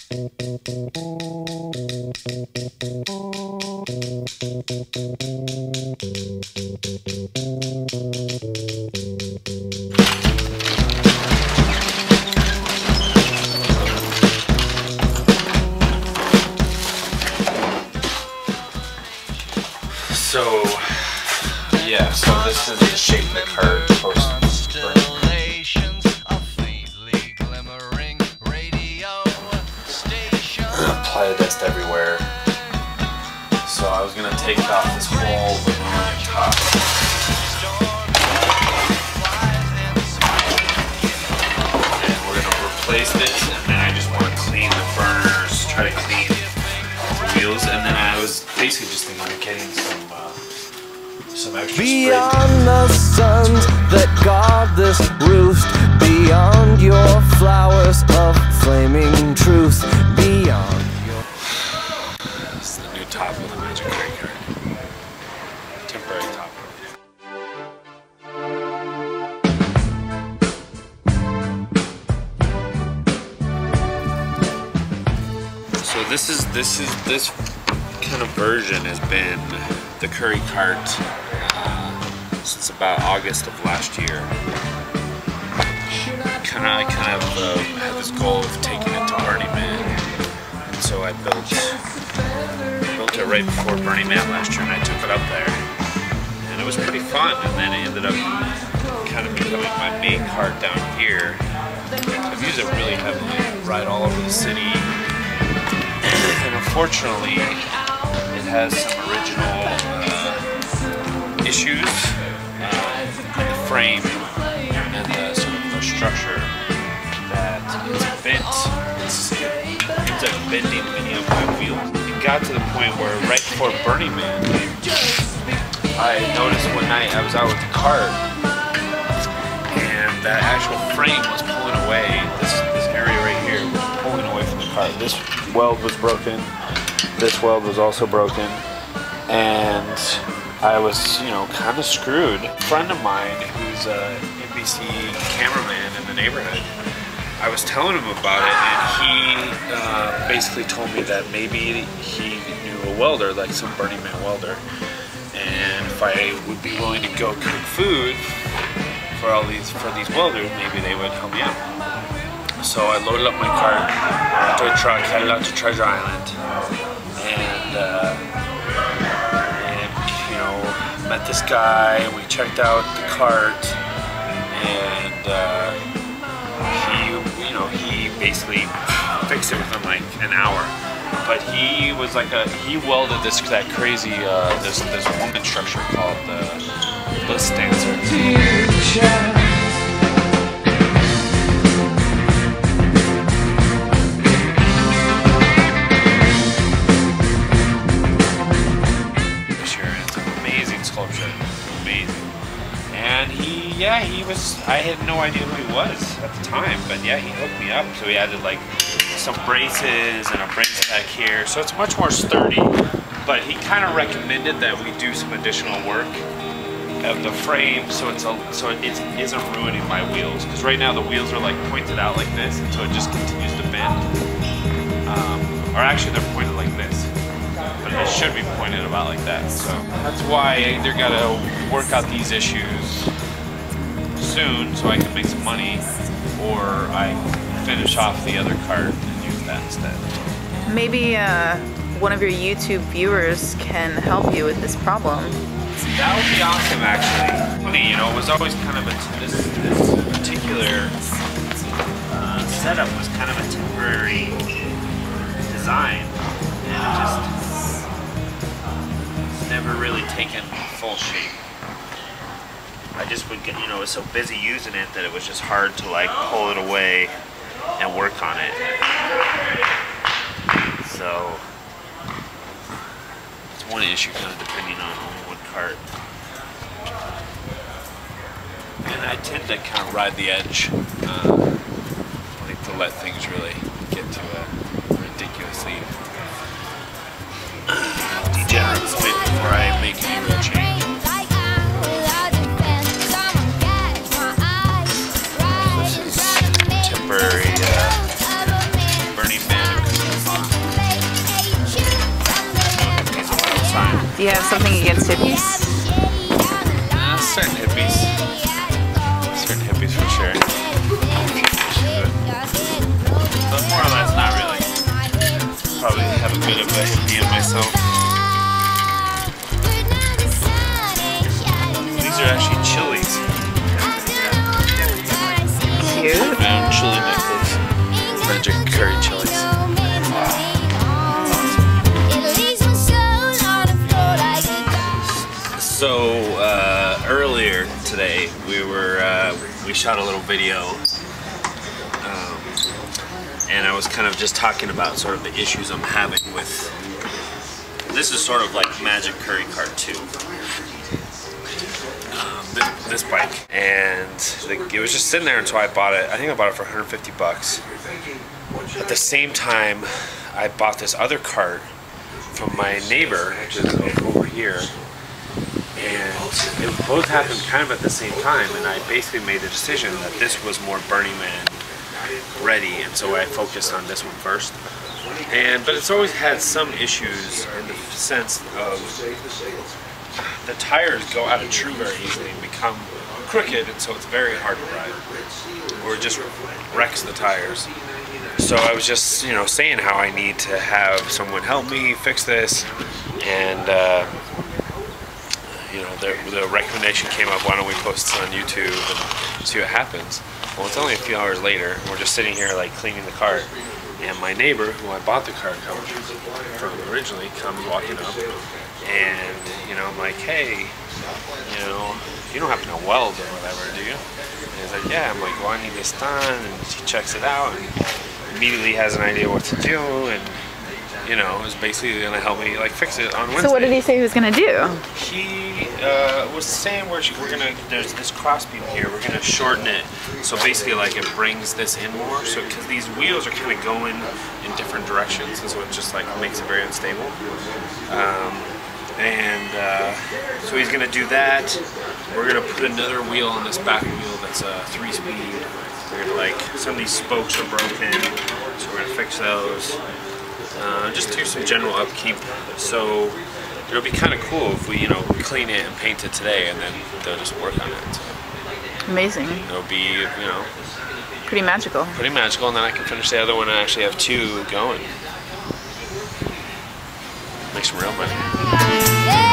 So, yeah, so this is the shape of the card. Apply dust everywhere. So I was gonna take off this whole aluminum top. And we're gonna replace this, and then I just want to clean the burners, try to clean the wheels, and then I was basically just thinking of getting some extra beyond the suns that guard this roost, beyond your flowers of flaming truth, beyond your... This is the new top of the Magic Curry Kart. Temporary top. So this kind of version has been the Curry Kart since about August of last year. I kind of had this goal of taking it to Burning Man, and so I built it right before Burning Man last year, and I took it up there, and it was pretty fun. And then it ended up kind of becoming my main kart down here. I've used it really heavily. I ride all over the city, and unfortunately, it has some original issues. The frame and the sort of the structure that it's bent. It ends up bending many of my wheels. It got to the point where right before Burning Man, I noticed one night I was out with the cart, and that actual frame was pulling away. This area right here was pulling away from the cart. This weld was broken. This weld was also broken, and I was, you know, kind of screwed. A friend of mine who's a NBC cameraman in the neighborhood, I was telling him about it, and he basically told me that maybe he knew a welder, like some Burning Man welder, and if I would be willing to go cook food for these welders, maybe they would help me out. So I loaded up my cart into a truck, headed out to Treasure Island, and you know, met this guy. We checked out the cart, and he basically fixed it within like an hour. But he was like he welded that crazy this woman structure called the Bliss Dancer. Sculpture, amazing. And he was, I had no idea who he was at the time, but yeah, he hooked me up. So he added like some braces and a brace back here, so it's much more sturdy. But he kind of recommended that we do some additional work of the frame, so it isn't ruining my wheels. Because right now the wheels are like pointed out like this, and so it just continues to bend. Or actually, they're pointed like this. But it should be pointed about like that. So that's why I either gotta work out these issues soon so I can make some money, or I finish off the other cart and use that instead. Maybe one of your YouTube viewers can help you with this problem. That would be awesome, actually. Funny, you know, it was always kind of this particular setup was kind of a temporary design, and it just never really taken full shape. I just would get, you know, was so busy using it that it was just hard to like pull it away and work on it. So it's one issue kind of depending on only one cart. And I tend to kind of ride the edge. Like to let things really get to a ridiculously degenerate point before I make any real change. This is temporary Burning Man Do you have something against hippies? Certain hippies. Certain hippies for sure. But more or less, not really. Probably have a bit of a hippie in myself. These are actually chilies. Cute. Found chili necklace. Magic curry chilies. So earlier today we shot a little video, and I was kind of just talking about sort of the issues I'm having with. This is sort of like Magic Curry Kart 2. This bike, and it was just sitting there until I bought it. I think I bought it for 150 bucks. At the same time, I bought this other cart from my neighbor, which is over here. And it both happened kind of at the same time, and I basically made the decision that this was more Burning Man ready, and so I focused on this one first. But it's always had some issues in the sense of the tires go out of true very easily and become crooked, and so it's very hard to ride, or it just wrecks the tires. So I was just, saying how I need to have someone help me fix this, and the recommendation came up, why don't we post this on YouTube and see what happens. Well, it's only a few hours later, and we're just sitting here like cleaning the cart, and my neighbor, who I bought the cart from originally, comes walking up, and I'm like, hey, you don't happen to weld or whatever, do you? And he's like, yeah. I'm like, well, I need this done, and he checks it out and immediately has an idea what to do, and is basically gonna help me like fix it on Wednesday. So what did he say he was gonna do? He was saying there's this crossbeam here, we're gonna shorten it, so basically like it brings this in more, so because these wheels are kind of going in different directions, and so it just like makes it very unstable. So he's gonna do that. We're gonna put another wheel on this back wheel that's a 3-speed. We're gonna some of these spokes are broken, so we're gonna fix those. Just do some general upkeep. So it'll be kind of cool if we, clean it and paint it today, and then they'll just work on it. So amazing. It'll be, pretty magical. Pretty magical, and then I can finish the other one and actually have 2 going. Make some real money.